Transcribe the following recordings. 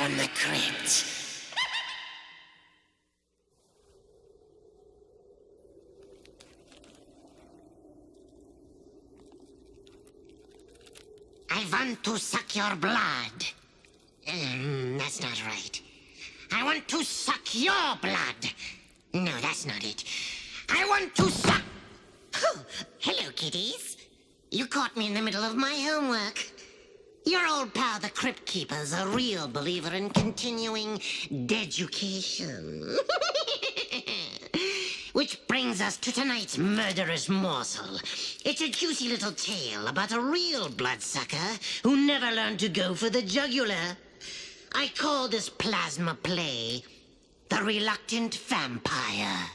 from the crypt. I want to suck your blood. That's not right. I want to suck your blood. No, that's not it. I want to suck... Oh, hello, kiddies. You caught me in the middle of my homework. Your old pal, the Crypt Keeper's a real believer in continuing deducation. Which brings us to tonight's murderous morsel. It's a juicy little tale about a real bloodsucker who never learned to go for the jugular. I call this plasma play The Reluctant Vampire.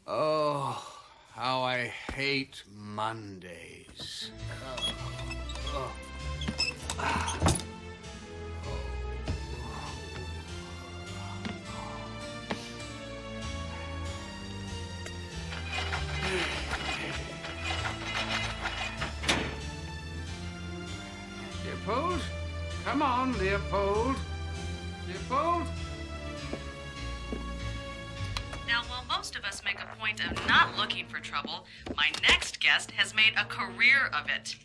Oh, how I hate Mondays. Leopold? Come on, Leopold. Leopold? Now, while most of us make a point of not looking for trouble, my next guest has made a career of it.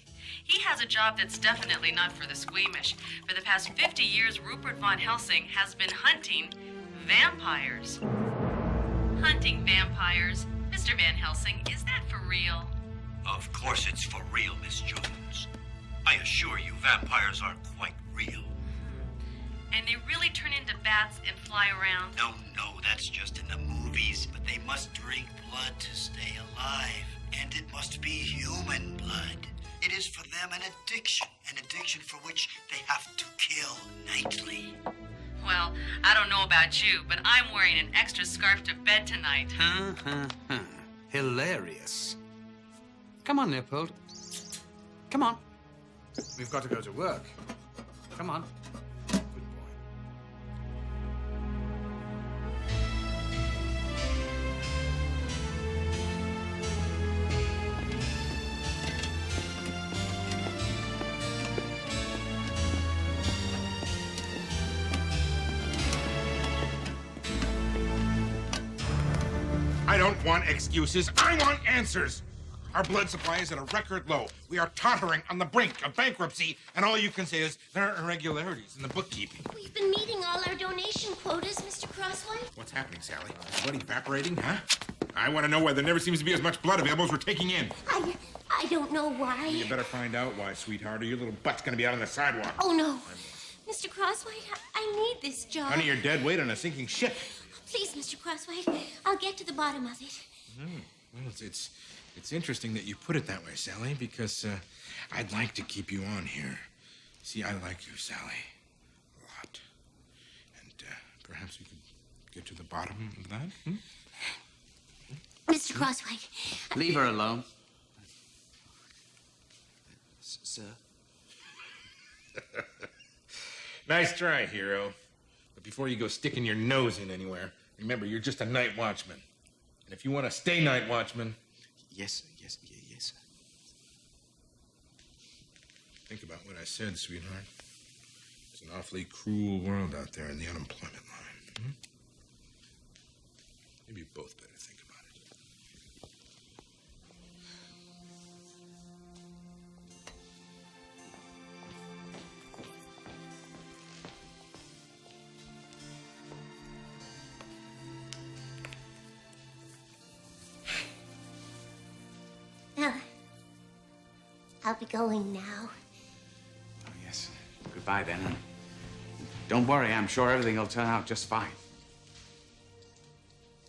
He has a job that's definitely not for the squeamish. For the past 50 years, Rupert von Helsing has been hunting vampires. Hunting vampires? Mr. Van Helsing, is that for real? Of course it's for real, Miss Jones. I assure you, vampires are quite real. And they really turn into bats and fly around? No, that's just in the movies. But they must drink blood to stay alive. And it must be human blood. It is for them an addiction for which they have to kill nightly. Well, I don't know about you, but I'm wearing an extra scarf to bed tonight. Hilarious. Come on, Leopold. Come on. We've got to go to work. Come on. Good boy. I don't want excuses. I want answers. Our blood supply is at a record low. We are tottering on the brink of bankruptcy, and all you can say is there are irregularities in the bookkeeping. We've been meeting all our donation quotas, Mr. Crosswhite. What's happening, Sally? Is blood evaporating, huh? I want to know why there never seems to be as much blood available as we're taking in. I don't know why. You better find out why, sweetheart, or your little butt's going to be out on the sidewalk. Oh, no. Mr. Crosswhite, I need this job. Honey, you're dead weight on a sinking ship. Please, Mr. Crosswhite, I'll get to the bottom of it. Well, it's interesting that you put it that way, Sally, because I'd like to keep you on here. See, I like you, Sally, a lot. And perhaps we could get to the bottom of that, Mr. Crosswhite. Leave her alone. Sir? Nice try, hero. But before you go sticking your nose in anywhere, remember, you're just a night watchman. And if you want to stay night watchman... Yes. Think about what I said, sweetheart. It's an awfully cruel world out there in the unemployment line. Maybe you both better think about it. I'll be going now. Oh, yes. Goodbye, then. Don't worry, I'm sure everything will turn out just fine.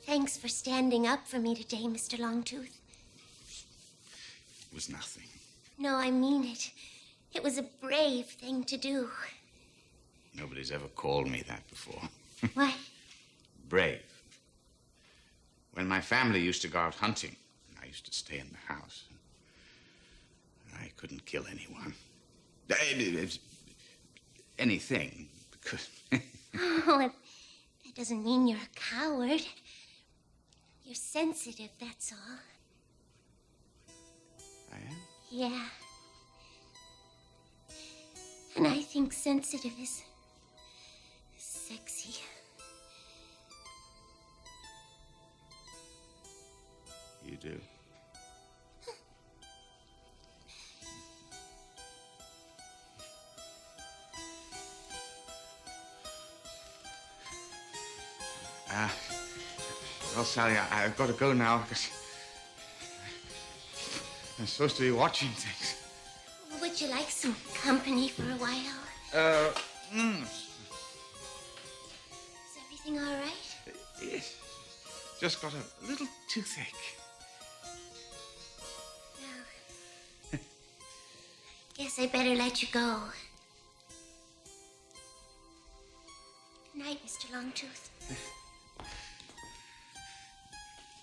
Thanks for standing up for me today, Mr. Longtooth. It was nothing. No, I mean it. It was a brave thing to do. Nobody's ever called me that before. What? Brave. When my family used to go out hunting, I used to stay in the house. I couldn't kill anyone. Anything, because... Oh, that doesn't mean you're a coward. You're sensitive, that's all. I am? Yeah. And I think sensitive is sexy. You do? Well, Sally, I've got to go now because I'm supposed to be watching things. Would you like some company for a while? Is everything all right? Yes. Just got a little toothache. Well, guess I better let you go. Good night, Mr. Longtooth.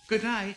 Good night.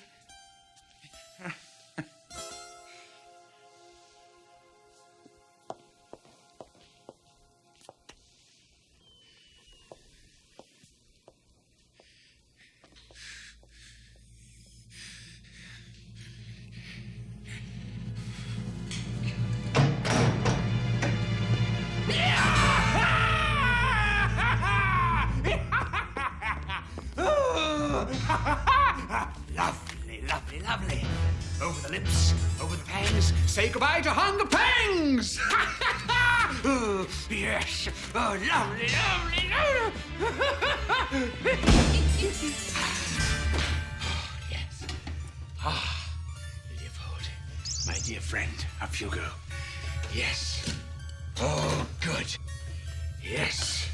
Lovely, lovely, lovely. Over the lips, over the pangs. Say goodbye to hunger pangs. Oh, yes. Oh, lovely, lovely, lovely. Oh, yes. Ah, Leopold, my dear friend of Hugo. Yes. Oh, good. Yes.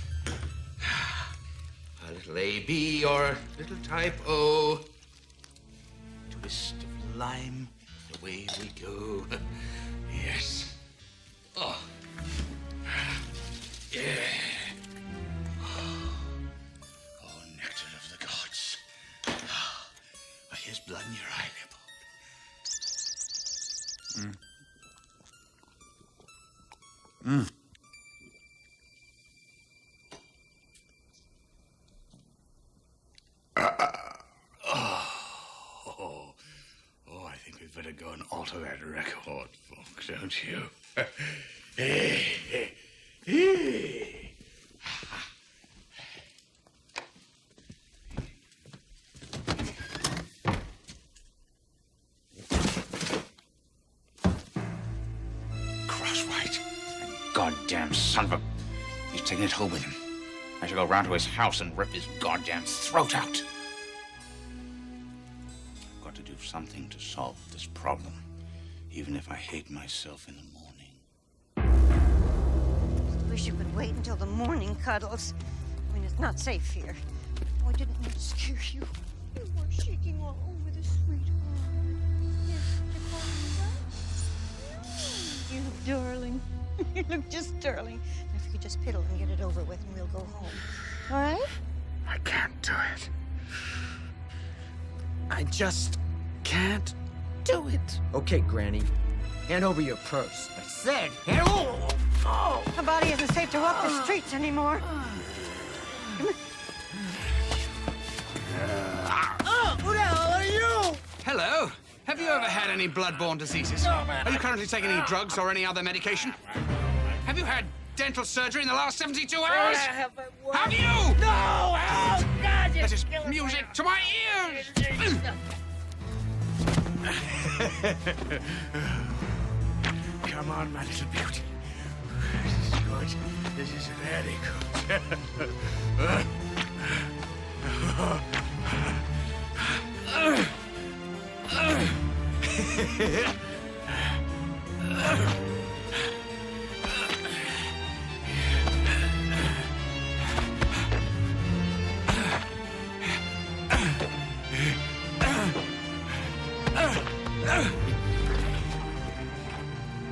A little A-B or a little type O. Twist of lime, away we go. Yes. Oh. Yeah. Oh, nectar of the gods. Oh, here's blood in your eye, Leopold. I think we'd better go and alter that record, folks, don't you? Crosswhite. Goddamn son of a... He's taking it home with him. I shall go round to his house and rip his goddamn throat out. I've got to do something to solve this problem, even if I hate myself in the morning. Wish you could wait until the morning, Cuddles. I mean, it's not safe here. Oh, I didn't mean to scare you. You were shaking all over the sweetheart. Yes, you're calling me back? You darling. You look just darling. Now, if you could just piddle and get it over with, and we'll go home. All right? I can't do it. I just can't do it. Okay, Granny. Hand over your purse. I said, hand over. Oh. Her body isn't safe to walk the streets anymore. Who the hell are you? Hello. Have you ever had any blood-borne diseases? Are you currently taking any drugs or any other medication? Have you had dental surgery in the last 72 hours? Have you? No! Oh, God! That is music to my ears! Come on, my little beauty. This is good. This is very good.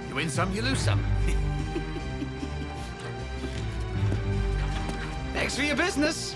You win some, you lose some. Thanks for your business.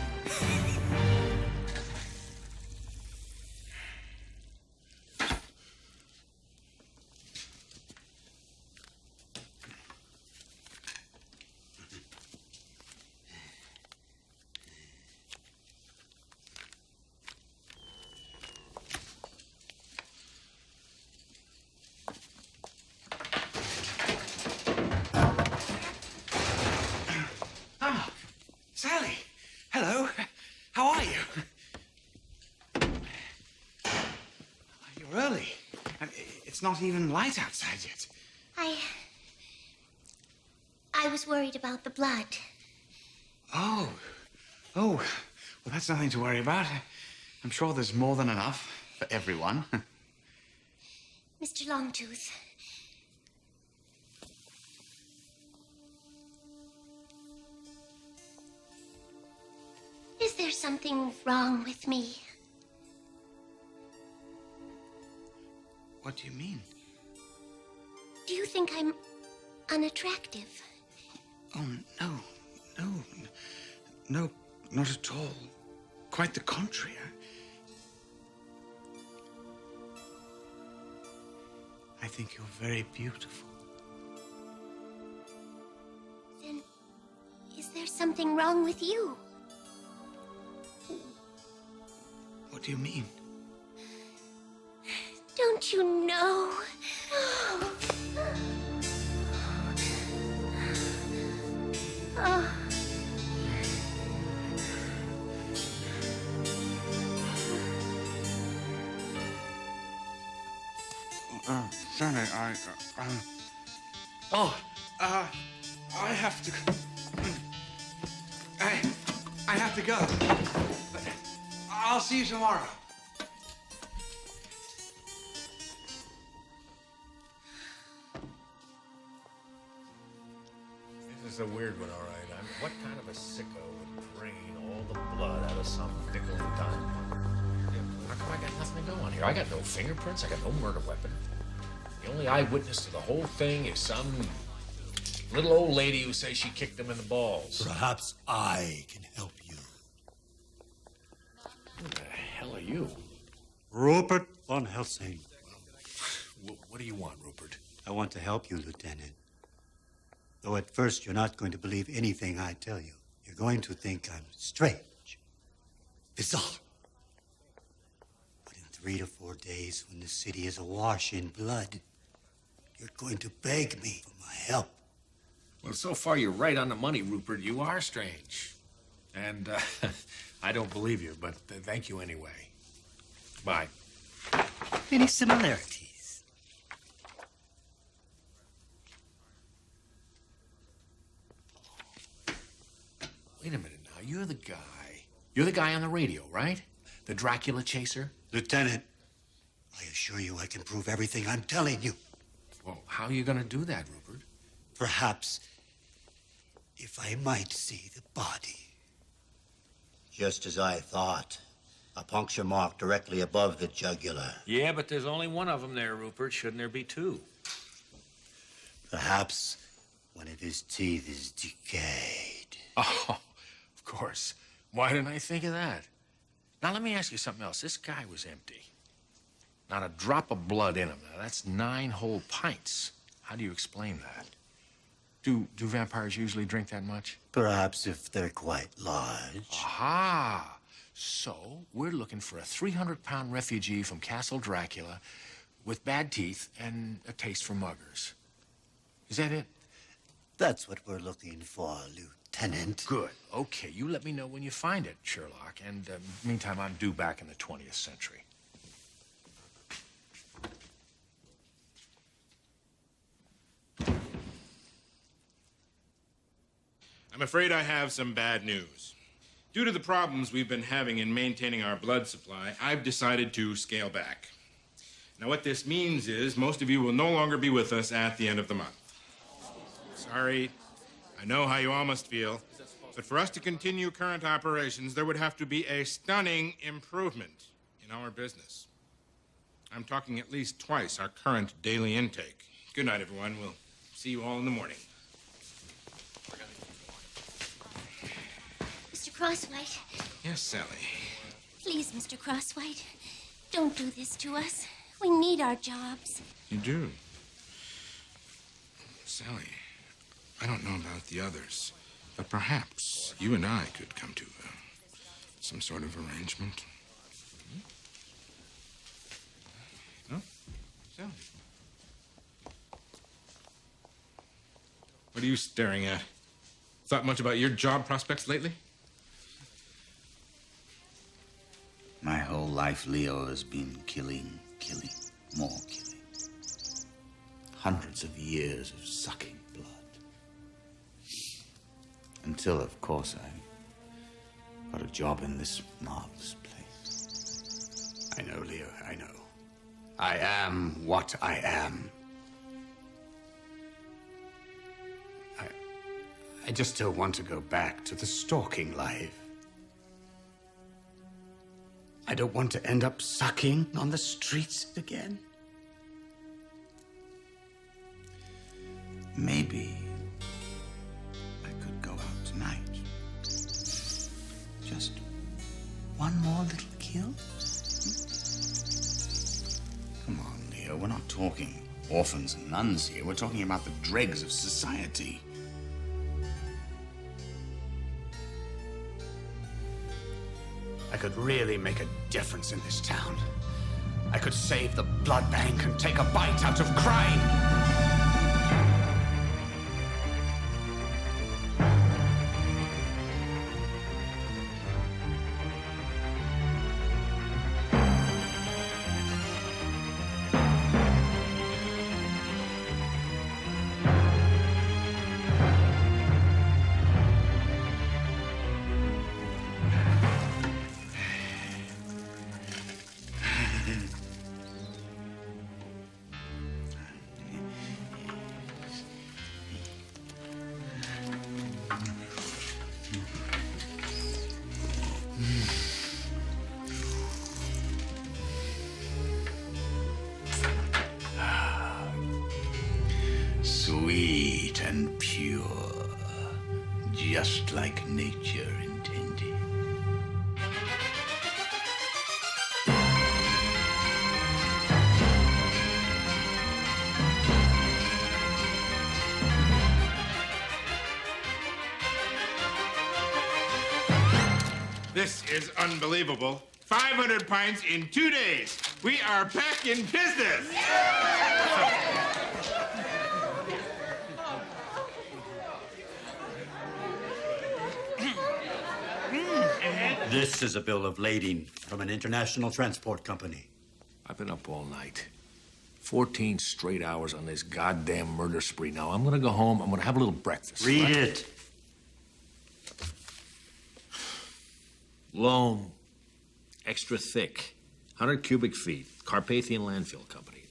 Sally, hello. How are you? You're early. It's not even light outside yet. I was worried about the blood. Oh. Well, that's nothing to worry about. I'm sure there's more than enough for everyone. Mr. Longtooth. Is there something wrong with me? What do you mean? Do you think I'm unattractive? Oh, no, not at all. Quite the contrary. I think you're very beautiful. Then, is there something wrong with you? What do you mean? Don't you know? Oh. Sally, I have to... I have to go. I'll see you tomorrow. This is a weird one, all right. What kind of a sicko would drain all the blood out of some nickel and dime? How come I got nothing to go on here? I got no fingerprints. I got no murder weapon. The only eyewitness to the whole thing is some little old lady who says she kicked him in the balls. Perhaps I can help you. Who the hell are you? Rupert von Helsing. What do you want, Rupert? I want to help you, Lieutenant. Though at first you're not going to believe anything I tell you. You're going to think I'm strange, bizarre. But in 3 to 4 days, when the city is awash in blood, you're going to beg me for my help. Well, so far you're right on the money, Rupert. You are strange. And I don't believe you, but thank you anyway. Bye. Any similarities? Wait a minute now. You're the guy on the radio, right? The Dracula chaser? Lieutenant, I assure you I can prove everything I'm telling you. Well, how are you going to do that, Rupert? Perhaps if I might see the body. Just as I thought. A puncture mark directly above the jugular. Yeah, but there's only one of them there, Rupert. Shouldn't there be two? Perhaps one of his teeth is decayed. Oh, of course. Why didn't I think of that? Now, let me ask you something else. This guy was empty. Not a drop of blood in him. Now, that's 9 whole pints. How do you explain that? Do vampires usually drink that much? Perhaps if they're quite large. Aha! So, we're looking for a 300-pound refugee from Castle Dracula with bad teeth and a taste for muggers. Is that it? That's what we're looking for, Lieutenant. Good. Okay, you let me know when you find it, Sherlock. And meantime, I'm due back in the 20th century. I'm afraid I have some bad news. Due to the problems we've been having in maintaining our blood supply, I've decided to scale back. Now, what this means is most of you will no longer be with us at the end of the month. Sorry, I know how you all must feel, but for us to continue current operations, there would have to be a stunning improvement in our business. I'm talking at least twice our current daily intake. Good night, everyone. We'll see you all in the morning. Mr. Crosswhite. Yes, Sally. Please, Mr. Crosswhite. Don't do this to us. We need our jobs. You do? Sally, I don't know about the others, but perhaps you and I could come to some sort of arrangement. No? Sally? What are you staring at? Thought much about your job prospects lately? My whole life, Leo, has been killing, more killing. Hundreds of years of sucking blood. Until, of course, I got a job in this marvelous place. I know, Leo, I know. I am what I am. I just don't want to go back to the stalking life. I don't want to end up sucking on the streets again. Maybe I could go out tonight. Just one more little kill? Come on, Leo, we're not talking orphans and nuns here. We're talking about the dregs of society. I could really make a difference in this town. I could save the blood bank and take a bite out of crime. Sweet and pure, just like nature intended. This is unbelievable. 500 pints in 2 days. We are back in business. This is a bill of lading from an international transport company. I've been up all night. 14 straight hours on this goddamn murder spree. Now, I'm gonna go home. I'm gonna have a little breakfast. Read it. Loam. Extra thick. 100 cubic feet. Carpathian Landfill Company.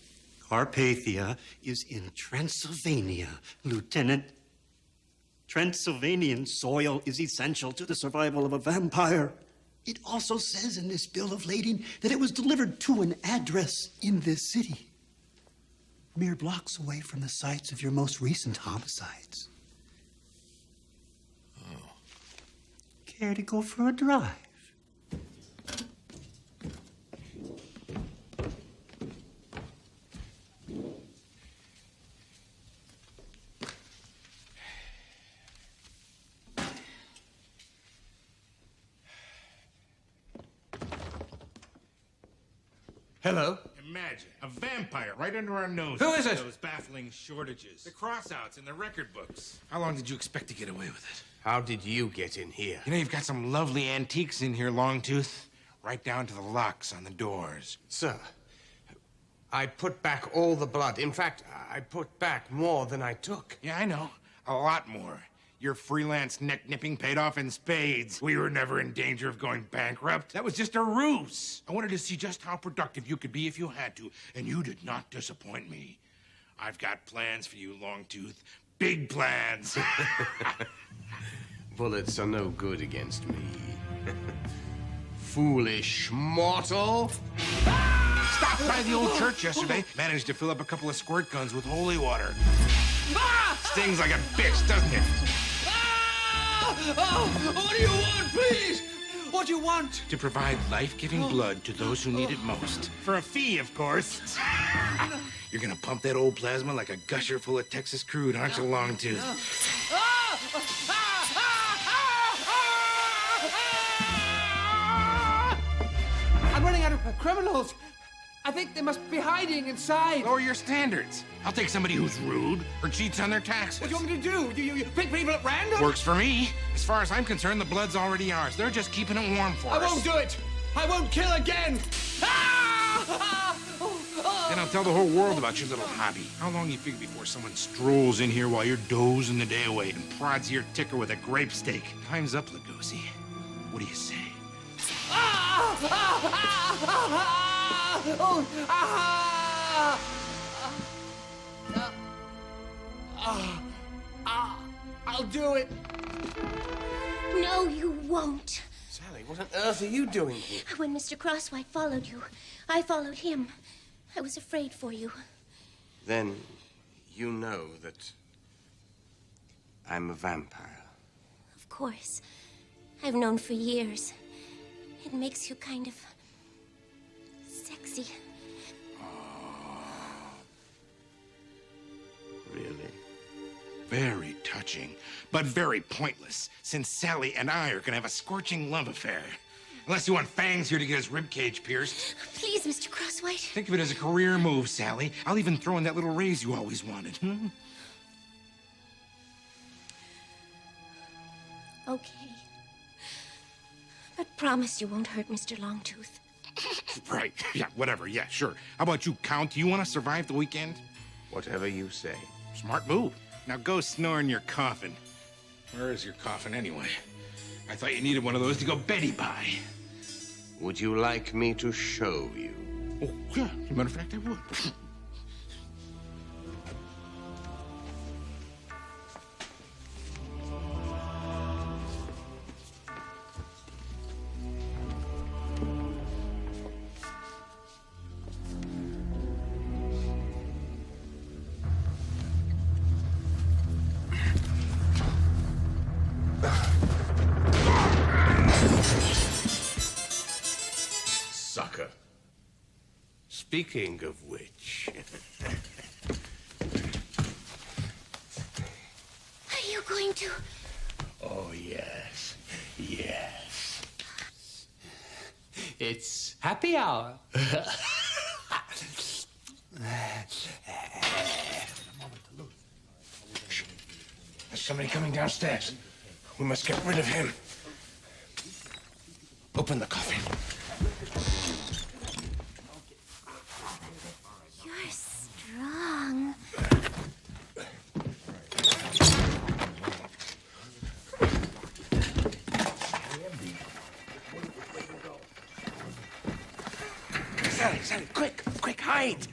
Carpathia is in Transylvania, Lieutenant. Transylvanian soil is essential to the survival of a vampire. It also says in this bill of lading that it was delivered to an address in this city, mere blocks away from the sites of your most recent homicides. Oh. Care to go for a drive? Hello? Imagine a vampire right under our noses. Who is it? Those baffling shortages. The crossouts in the record books. How long did you expect to get away with it? How did you get in here? You know, you've got some lovely antiques in here, Longtooth. Right down to the locks on the doors. Sir, I put back all the blood. In fact, I put back more than I took. Yeah, I know. A lot more. Your freelance neck-nipping paid off in spades. We were never in danger of going bankrupt. That was just a ruse. I wanted to see just how productive you could be if you had to, and you did not disappoint me. I've got plans for you, Longtooth. Big plans. Bullets are no good against me. Foolish mortal. Stopped by the old church yesterday. Managed to fill up a couple of squirt guns with holy water. Stings like a bitch, doesn't it? Oh, what do you want, please? What do you want? To provide life-giving blood to those who need it most. For a fee, of course. You're gonna pump that old plasma like a gusher full of Texas crude, aren't you, Longtooth? I'm running out of criminals. I think they must be hiding inside. Lower your standards. I'll take somebody who's rude or cheats on their taxes. What do you want me to do? You pick people at random? Works for me. As far as I'm concerned, the blood's already ours. They're just keeping it warm for us. I won't do it. I won't kill again. Then I'll tell the whole world about your little hobby. How long you figure before someone strolls in here while you're dozing the day away and prods your ticker with a grape stake? Time's up, Lugosi. What do you say? I'll do it. No, you won't. Sally, what on earth are you doing here? When Mr. Crosswhite followed you, I followed him. I was afraid for you. Then you know that I'm a vampire. Of course. I've known for years. It makes you kind of sexy. Really? Very touching, but very pointless, since Sally and I are gonna have a scorching love affair. Unless you want Fangs here to get his ribcage pierced. Please, Mr. Crosswhite. Think of it as a career move, Sally. I'll even throw in that little raise you always wanted. Okay. But promise you won't hurt Mr. Longtooth. Right. Yeah, whatever. Yeah, sure. How about you, Count? Do you want to survive the weekend? Whatever you say. Smart move. Now go snore in your coffin. Where is your coffin, anyway? I thought you needed one of those to go Betty by. Would you like me to show you? Oh, yeah. As a matter of fact, I would. Sucker. Speaking of which... Are you going to... Oh, yes. Yes. It's happy hour. There's somebody coming downstairs. We must get rid of him. Open the coffin. You're strong. Sally, quick, hide.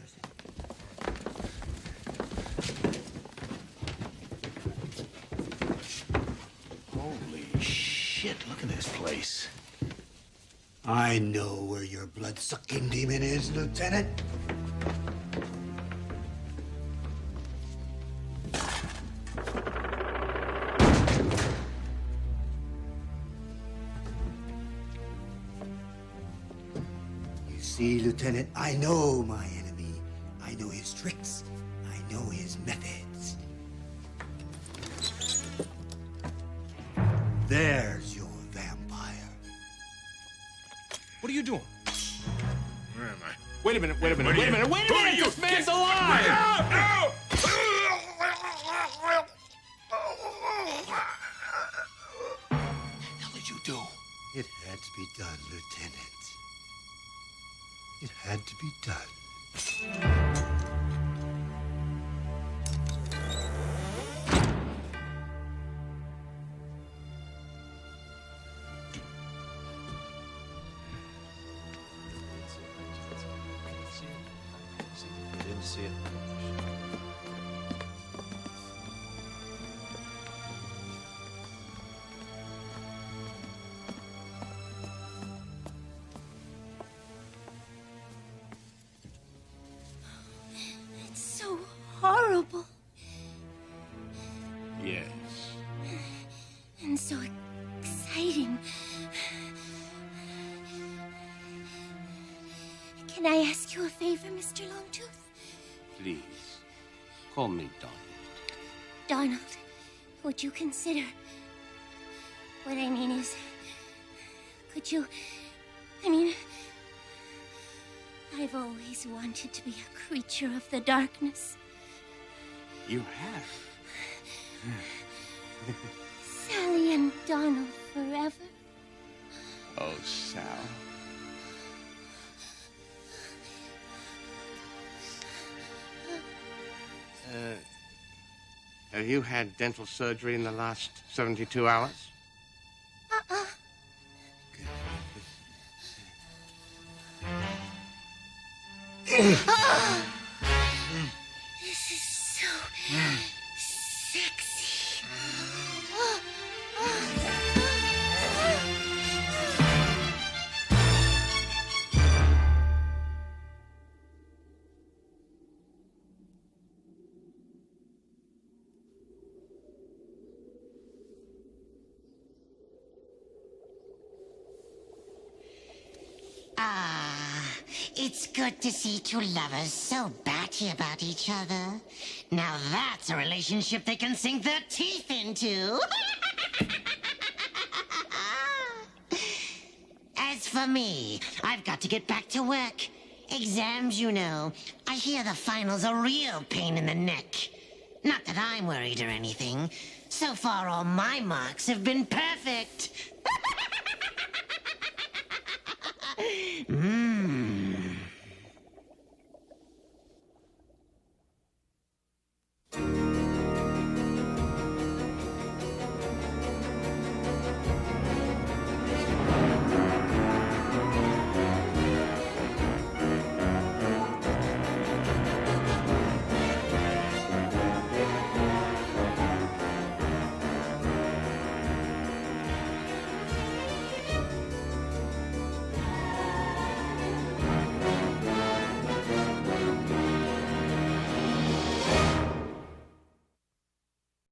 Holy shit, look at this place. I know where your blood-sucking demon is, Lieutenant. You see, Lieutenant, I know my enemy. I know his tricks. I know his methods. There's your vampire. What are you doing? Where am I? Wait a minute. This man's alive! No! What did you do? It had to be done, Lieutenant. It had to be done. ask you a favor, Mr. Longtooth? Please, call me Donald. Donald, would you consider... What I mean is... Could you... I've always wanted to be a creature of the darkness. You have? Sally and Donald forever. Oh, Sal. Have you had dental surgery in the last 72 hours? This is so sexy. It's good to see two lovers so batty about each other. Now that's a relationship they can sink their teeth into. As for me, I've got to get back to work. Exams, you know. I hear the finals are a real pain in the neck. Not that I'm worried or anything. So far, all my marks have been perfect.